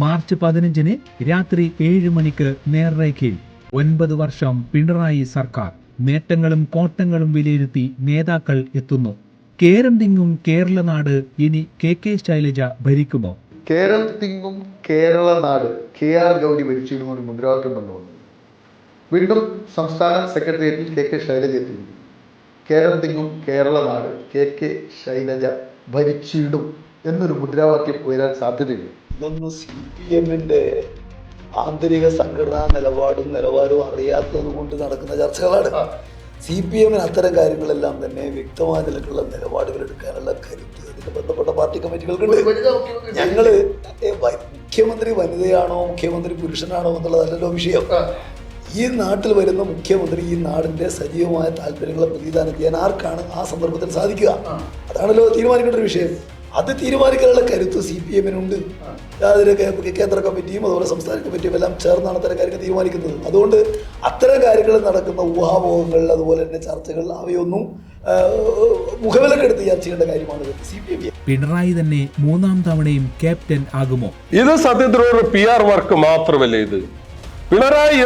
March 15 രാത്രി 7 മണിക്ക് നേർരേഖയിൽ 9 വർഷം പിണറായി സർക്കാർ നേട്ടങ്ങളും കോട്ടങ്ങളും വിലയിരുത്തി നേതാക്കൾ എത്തുന്നു. കേരം തിങ്ങും കേരള നാട് ഇനി കെ ശൈലജ ഭരിക്കുമോ? കേരം തിങ്ങും കേരള നാട് KR ഗൗരി ഭരിച്ചിരുന്ന മുദ്രാവാക്യം കൊണ്ടുവന്നു. വീണ്ടും സംസ്ഥാന സെക്രട്ടേറിയറ്റിൽ കെ ശൈലജ എത്തിയിരുന്നു. കേരം തിങ്ങും കേരള നാട് കെ ശൈലജ ഭരിച്ചിടും എന്നൊരു മുദ്രാവാക്യം ഉയരാൻ സാധ്യതയുണ്ട്. ഇതൊന്നും CPM-ന്റെ ആന്തരിക സംഘടനാ നിലവാരവും അറിയാത്തത് കൊണ്ട് നടക്കുന്ന ചർച്ചകളാണ്. CPM-ന് അത്തരം കാര്യങ്ങളെല്ലാം തന്നെ വ്യക്തമായ നിലക്കുള്ള നിലപാടുകൾ എടുക്കാനുള്ള കരുത്ത് അതിന് ബന്ധപ്പെട്ട പാർട്ടി കമ്മിറ്റികൾക്കുണ്ട്. ഞങ്ങള് മുഖ്യമന്ത്രി വനിതയാണോ മുഖ്യമന്ത്രി പുരുഷനാണോ എന്നുള്ളതല്ലല്ലോ വിഷയം. ഈ നാട്ടിൽ വരുന്ന മുഖ്യമന്ത്രി ഈ നാടിന്റെ സജീവമായ താല്പര്യങ്ങളെ പ്രതിദാനം ചെയ്യാൻ ആർക്കാണ് ആ സന്ദർഭത്തിൽ സാധിക്കുക? അതാണല്ലോ തീരുമാനിക്കേണ്ട ഒരു വിഷയം. അത് തീരുമാനിക്കാനുള്ള കരുത്ത് CPM-നുണ്ട്. അതിന് കേന്ദ്ര കമ്മിറ്റിയും അതുപോലെ സംസ്ഥാന കമ്മിറ്റിയും എല്ലാം ചേർന്നാണ് അത്തരം കാര്യങ്ങൾ തീരുമാനിക്കുന്നത്. അതുകൊണ്ട് അത്തരം കാര്യങ്ങളിൽ നടക്കുന്ന ഊഹാപോഹങ്ങൾ അതുപോലെ തന്നെ ചർച്ചകൾ അവയൊന്നും മുഖവിലക്കെടുത്ത് ചർച്ച ചെയ്യേണ്ട കാര്യമാണ് CPM. പിണറായി തന്നെ 3ാം തവണയും ക്യാപ്റ്റൻ ആകുമോ? ഇത് സത്യത്തിൽ ഒരു PR വർക്ക് മാത്രമല്ല. ഇത് പിണറായി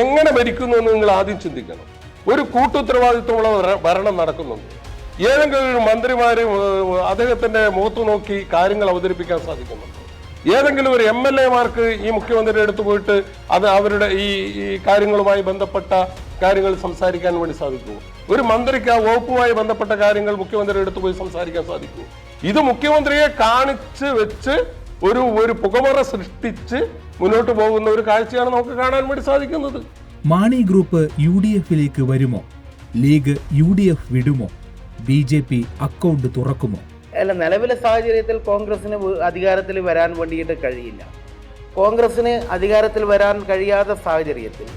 എങ്ങനെ ഭരിക്കുന്നു എന്ന് നിങ്ങൾ ആദ്യം ചിന്തിക്കണം. ഒരു കൂട്ടുത്തരവാദിത്വമുള്ള ഭരണം നടക്കുന്നുണ്ട്. ഏതെങ്കിലും ഒരു മന്ത്രിമാര് അദ്ദേഹത്തിന്റെ മുഖത്ത് നോക്കി കാര്യങ്ങൾ അവതരിപ്പിക്കാൻ സാധിക്കുന്നുണ്ട്? ഏതെങ്കിലും ഒരു MLA-മാർക്ക് ഈ മുഖ്യമന്ത്രിയുടെ അടുത്ത് പോയിട്ട് അത് അവരുടെ ഈ കാര്യങ്ങളുമായി ബന്ധപ്പെട്ട കാര്യങ്ങൾ സംസാരിക്കാൻ വേണ്ടി സാധിക്കുമോ? ഒരു മന്ത്രിക്ക് ആ വകുപ്പുമായി ബന്ധപ്പെട്ട കാര്യങ്ങൾ മുഖ്യമന്ത്രിയുടെ അടുത്ത് പോയി സംസാരിക്കാൻ സാധിക്കുമോ? ഇത് മുഖ്യമന്ത്രിയെ കാണിച്ച് വെച്ച് ഒരു പുകമറ സൃഷ്ടിച്ച് മുന്നോട്ട് പോകുന്ന ഒരു കാഴ്ചയാണ് നമുക്ക് കാണാൻ വേണ്ടി സാധിക്കുന്നത്. മാണി ഗ്രൂപ്പ് UDF-ലേക്ക് വരുമോ? ലീഗ് UDF വിടുമോ? BJP അക്കൗണ്ട് തുറക്കുമോ? അല്ല, നിലവിലെ സാഹചര്യത്തിൽ കോൺഗ്രസിന് അധികാരത്തിൽ വരാൻ വേണ്ടിയിട്ട് കഴിയില്ല. കോൺഗ്രസിന് അധികാരത്തിൽ വരാൻ കഴിയാത്ത സാഹചര്യത്തിൽ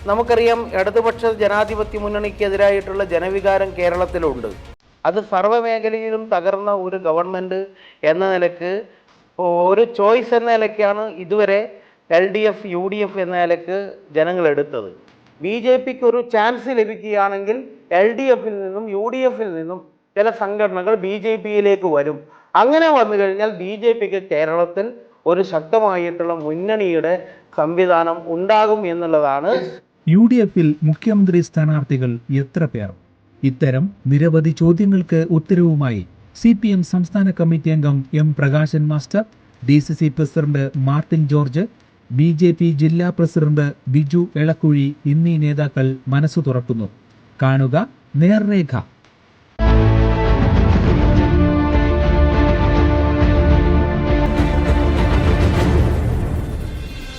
നമുക്കറിയാം ഇടതുപക്ഷ ജനാധിപത്യ മുന്നണിക്കെതിരായിട്ടുള്ള ജനവികാരം കേരളത്തിലുണ്ട്. അത് സർവ്വമേഖലയിലും തകർന്ന ഒരു ഗവൺമെൻറ് എന്ന നിലക്ക് ഒരു ചോയ്സ് എന്ന നിലയ്ക്കാണ് ഇതുവരെ LDF UDF എന്ന നിലക്ക് ജനങ്ങൾ എടുത്തത്. BJPക്ക് ഒരു ചാൻസ് ലഭിക്കുകയാണെങ്കിൽ LDF-ൽ നിന്നും UDF-ൽ നിന്നും ചില സംഘടനകൾ BJP-യിലേക്ക് വരും. അങ്ങനെ വന്നു കഴിഞ്ഞാൽ BJPക്ക് കേരളത്തിൽ ഒരു ശക്തമായിട്ടുള്ള മുന്നണിയുടെ സംവിധാനം ഉണ്ടാകും എന്നുള്ളതാണ്. UDF-ൽ മുഖ്യമന്ത്രി സ്ഥാനാർത്ഥികൾ എത്ര പേർ? ഇത്തരം നിരവധി ചോദ്യങ്ങൾക്ക് ഉത്തരവുമായി CPM സംസ്ഥാന കമ്മിറ്റി അംഗം M Prakashan master, DCC president Martin George, BJP ജില്ലാ പ്രസിഡന്റ് ബിജു എളക്കുഴി എന്നീ നേതാക്കൾ മനസ്സു തുറക്കുന്നു. കാണുക നേർരേഖ.